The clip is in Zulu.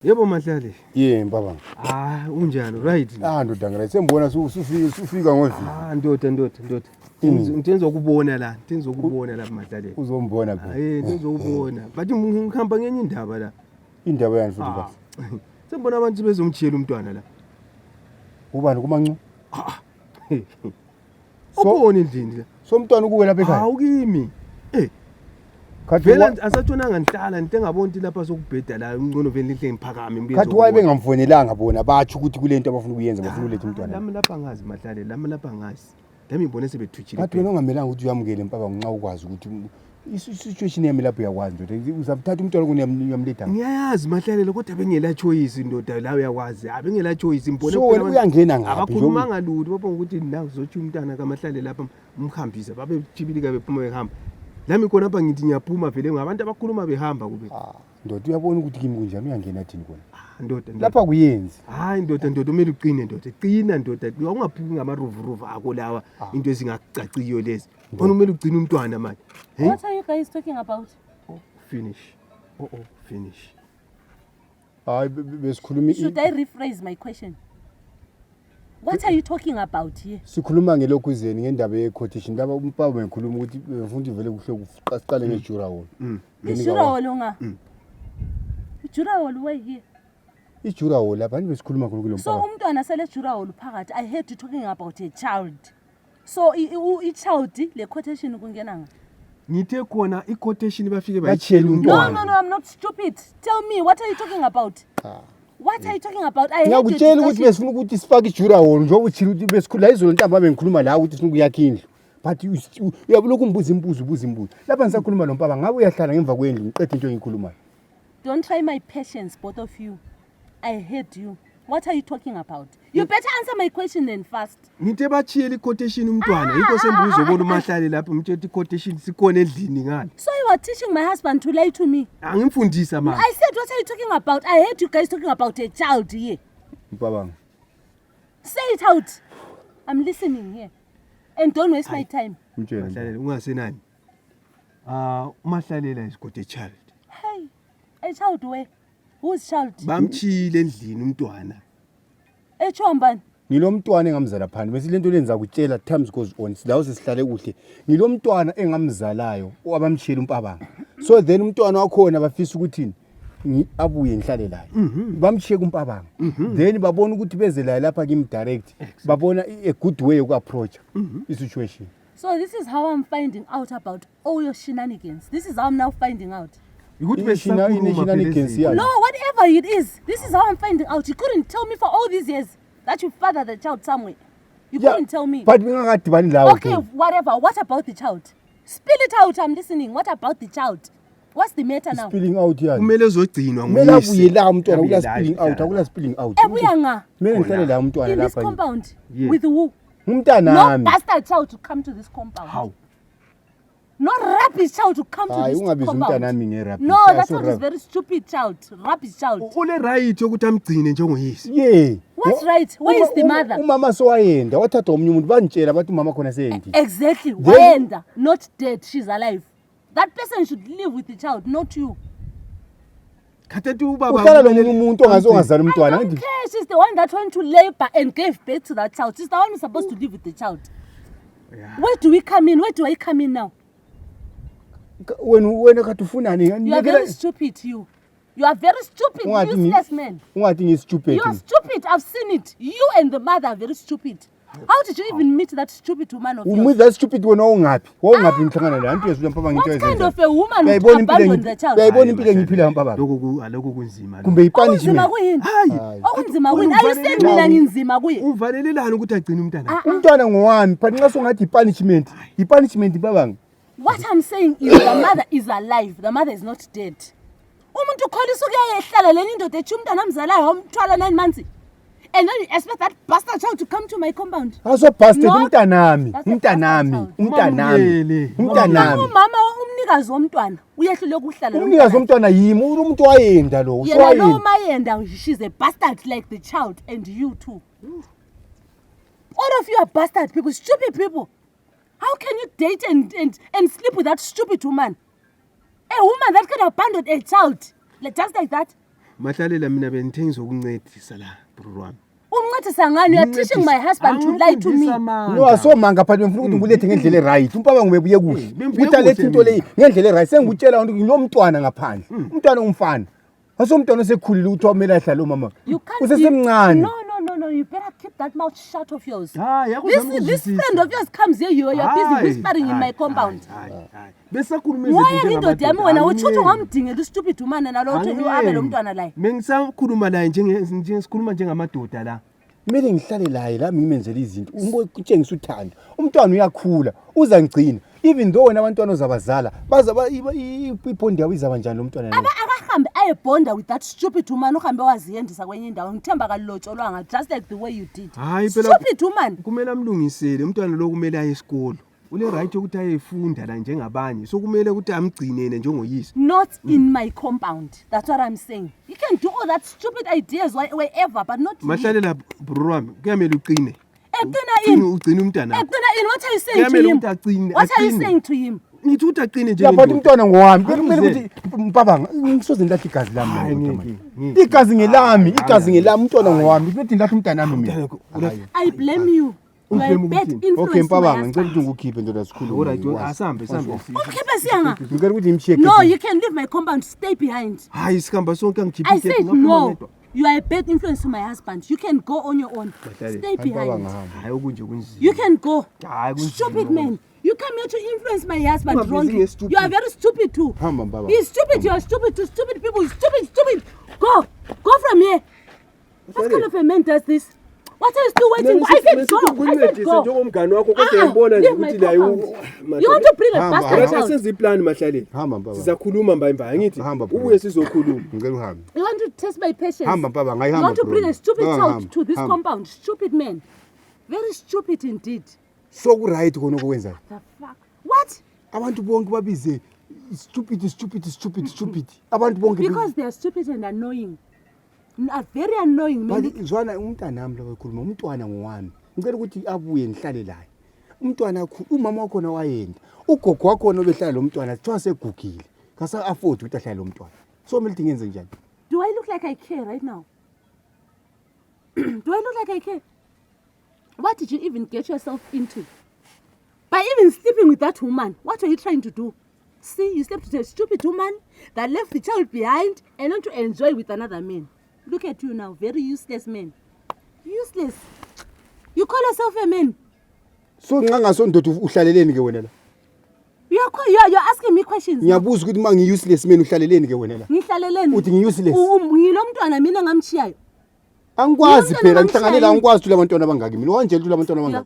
Yebo mahlale. Baba. Unjani right? Ndodangala sembona usufika ngovini. Ndoda. Ntenza ukubona la, mahlale. Uzombona phi? Ntenza ukubona. Bathi ngihamba ngenye indaba la. Indaba yani futhi baba. Sembona abantu bezomtshela umntwana la. Ubani kumancu? Ubone endlini la. So umntwana ukuwe lapha ekhaya. Ukimi. Vela asatshonanga ngihlala ngabona lapha sokubheda la ungcono vele inhle ngiphakame ngibizo. Khathi waye bengamfonelanga bona bathi ukuthi kulento abafuna ukuyenza bafuna ulethe umntwana. Lami lapha ngazi mahlale, lapha ngazi. Lami ngibone sebethutshile. Khathi wena ungamelanga ukuthi uyamukele mpaba nxa ukwazi ukuthi i-situation yami lapho uyakwazi ndoda. Uzamthatha umntwana kuniyamletha. Ngiyayazi mahlale kodwa bengela choice ndoda la uyakwazi. Bengela choice mbone phela. So wena uyangena ngaphi? Abakhuluma ngalutho bapho ukuthi nakuzothi umntwana kamahlale lapha umkhambisa babe chibilika bephuma behamba. Lami khona apha ngithi ngiyaphuma vele ngabantu abakhuluma behamba kube. Ndoda uyabona ukuthi kimi kunjani uyangena thini khona? Ndoda. Lapha kuyenzi. Hayi ndoda umele uqine ndoda. Qina ndoda. Ungaphiki ngamaruvuruvu akho lawa into ezingacaciyo lezi. Bona umele ugcina umntwana manje. What are you guys talking about? Finish. Finish. Hayi besikhuluma. Should I rephrase my question? What are you talking about here? Sikhuluma ngelokuzeni ngendaba ye-quotation. Laba umpaba ngikhuluma ukuthi befuna vele kuhle kuqale ngejura hole. Ijura hole nga. Ijura hole way here. Ijura hole abantu besikhuluma kulo mpaba. So umntwana sele ejura hole phakathi. I heard you talking about a child. So i-child le quotation kungena nga. Ngithe khona i-quotation bafike bayitshela umntwana. No, I'm not stupid. Tell me, what are you talking about? What are you talking about? I heard ngiyakutshela ukuthi besifuna ukuthi sifake ijura hole njengoba uthile ukuthi besikhulula izolo ntamba bengikhuluma la ukuthi sifuna ukuyakha indlu. But uyabuloko umbuza imbuzo. Lapha ngisakhuluma nompaba ngabe uyahlala ngemva kwendlu ngiqede into engikhulumayo. Don't try my patience, both of you. I heard you. What are you talking about? You better answer my question then first. Ngithe bachiyela i-quotation umntwana yikho sembuzo bona umahlale lapha umthetho i-quotation sikhona endlini ngani. So you are teaching my husband to lie to me? Angimfundisa manje. I said, what are you talking about? I heard you guys talking about a child here. Mpabanga. Say it out. I'm listening here. And don't waste my time. Mahlale ungasenani. Mahlalela is got a child. Hey, a child where? Whose child? Bamchile endlini umntwana. Echombani. Ngilomntwana engamzala phani bese lento lenza kutshela times goes on silawo sesihlale kuhle. Ngilomntwana engamzalayo owabamchela umpabanga. So then umntwana wakhona bafisa ukuthini? Abuye ngihlale laye. Bamchiye kumpabanga. Then babona ukuthi beze la lapha kimi direct. Babona a good way to approach the situation. So this is how I'm finding out about all your shenanigans. This is how I'm now finding out. No, whatever it is, this is how I'm finding out. You couldn't tell me for all these years that you fathered the child somewhere. You couldn't tell me. But okay, whatever. What about the child? Spill it out. I'm listening. What about the child? What's the matter now? Spilling out here. Kumele uzogcinwa nguyise. Abuye la umntwana ukula spilling out, akula spilling out. Ebuya nga. Kumele ngihlale la umntwana lapha. In this compound? With who? Umntana nami. No bastard child to come to this compound. How? No rubbish child to come to this compound. No, that child is very stupid child. Rubbish child. Ule right yokuthi amgcine njengoyise. Yeah. What's right? Where is the mother? Umama sowayenda wathatha omnye umuntu bantshela bathi umama khona seyendile. Exactly. Wayenda, not dead, she's alive. That person should live with the child, not you. Khathethi ubaba uhlala lo muntu ongazali umntwana. Okay, she's the one that went to labor and gave birth to that child. She's the one who's supposed to live with the child. Yeah. Where do we come in? Where do I come in now? You are very stupid, you. You are very stupid, useless man. You are stupid. You are stupid. I've seen it. You and the mother are very stupid. How did you even meet that stupid woman of yours? Meet that stupid one ongaphi? What kind of a woman would abandon the child? Aloko kunzima. Kumbe ipunishment. Okunzima kuyini? Are you saying mina nginzima kuye? Uvalelelani ukuthi agcine umntana? Umntwana ngowami, but nxa songathi ipunishment. Ipunishment babanga. What I'm saying is the mother is alive. The mother is not dead. Umuntu ukholisa ukuyayehlala leni indoda ethi umntana amzalayo wamthwala 9 months. And then you expect that bastard child to come to my compound? Aso bastard umntanami. Umama umnikazi womntwana uyehlule ukuhlala lo. Umnikazi womntwana yimi umuntu wayenda lo. Yena lo mayenda, she's a bastard like the child and you too. All of you are bastard people, stupid people. How can you date and sleep with that stupid woman? A woman that can abandon a child just like that? Mahlalela mina benithe ngizokuncedisa la bro wami. Umncedisa ngani? You are teaching my husband to lie to me. No asomanga phathi bemfuna ukuthi ngulethe ngendlela eright. Umpaba ngibebuye kuhle. Ukuthi alethe into leyi ngendlela eright. Sengikutshela ukuthi ngilomntwana ngaphandle. Umntwana umfana. Asomntwana osekhulile ukuthi awumela ahlala umama. Usesemncane. No, you better keep that mouth shut of yours. This friend of yours comes here, you are busy whispering in my compound. Besakhulumeza Ngoya indoda yami wena utshutshu ngamdingela stupid woman nalotho abe lo mntwana la. Mengisakhuluma la njengesikhuluma njengamadoda la. Kumele ngihlale laye la ngimenzele izinto. Ukutshengisa uthando. Umntwana uyakhula, uza ngigcina. Even though wena abantwana ozabazala, baza ipondi yawo izaba njani lo mntwana lo. Akahambe ayebonda with that stupid woman uhambe waziyendisa kwenye indawo. Ngithemba kalotsholwanga just like the way you did. Stupid woman. Kumele amlungisele umntwana lo kumele aye esikolo. Ule right ukuthi ayefunda la njengabanye. So kumele ukuthi amgcine yena njengoyise. Not in my compound. That's what I'm saying. You can do all that stupid ideas wherever but not here. Mahlalela bro wami, kuyamela uqine. Ugcina umntana. What are you saying to him? What are you saying to him? Ngithi uthi aqine nje. Yaphathi umntwana ngowami. Kumele ukuthi mpabanga ngisoze ndathi igazi lami. Igazi ngelami, umntwana ngowami. Kuthi ndathi umntana nami mina. I blame you. You are a bad influence. Okay mpabanga ngicela ukuthi ngikukhiphe ndoda sikhulu. Alright, asambe. Ukhiphe siyanga. Ngicela ukuthi imsheke. No, you can leave my compound, stay behind. Hayi sikhamba sonke ngikhiphe. I said no. You are a bad influence to my husband. You can go on your own. Stay behind. Hayi okunje kunzima. You can go. Hayi kunzima. Stupid man. You come here to influence my husband wrongly. You are very stupid too. He's stupid. You are stupid too. Stupid people. Stupid. Go from here. What kind of a man does this? What are you still waiting for? I said go. Njengomngane wakho kodwa ngibona nje ukuthi la You want to bring a bastard child? Senze iplan Mahlalela. Hamba mpaba. Sizakhuluma mba ngithi ubuye sizokhuluma. Ngicela uhambe. You want to test my patience? Hamba mpaba, ngayihamba. You want to bring a stupid child to this compound? Stupid man. Very stupid indeed. So ku right khona okwenza. The fuck? What? Abantu bonke babize stupid. Abantu bonke because they are stupid and annoying. Are very annoying. Zwana umntana nami la ekhuluma umntwana ngowami. Ngicela ukuthi abuye nihlale laye. Umntwana umama wakho na wayenda. Ugogo wakho no behlala lo mntwana kuthiwa segugile. Kasa afford ukuthi ahlale lo mntwana. So mele ngenze njani? Do I look like I care right now? Do I look like I care? What did you even get yourself into? By even sleeping with that woman, what are you trying to do? See, you slept with a stupid woman that left the child behind and want to enjoy with another man. Look at you now, very useless man. Useless. You call yourself a man. So ngangaso ndoda uhlaleleni ke wena la. You're asking me questions. Ngiyabuza ukuthi mangi useless man uhlaleleni ke wena la. Ngihlaleleni. Uthi ngi useless. Ngilo mntwana mina ngamchiyayo. Angikwazi phela ngihlangane la ngikwazi ukuthi labantwana abangaki mina. Wanje ukuthi labantwana abangaki.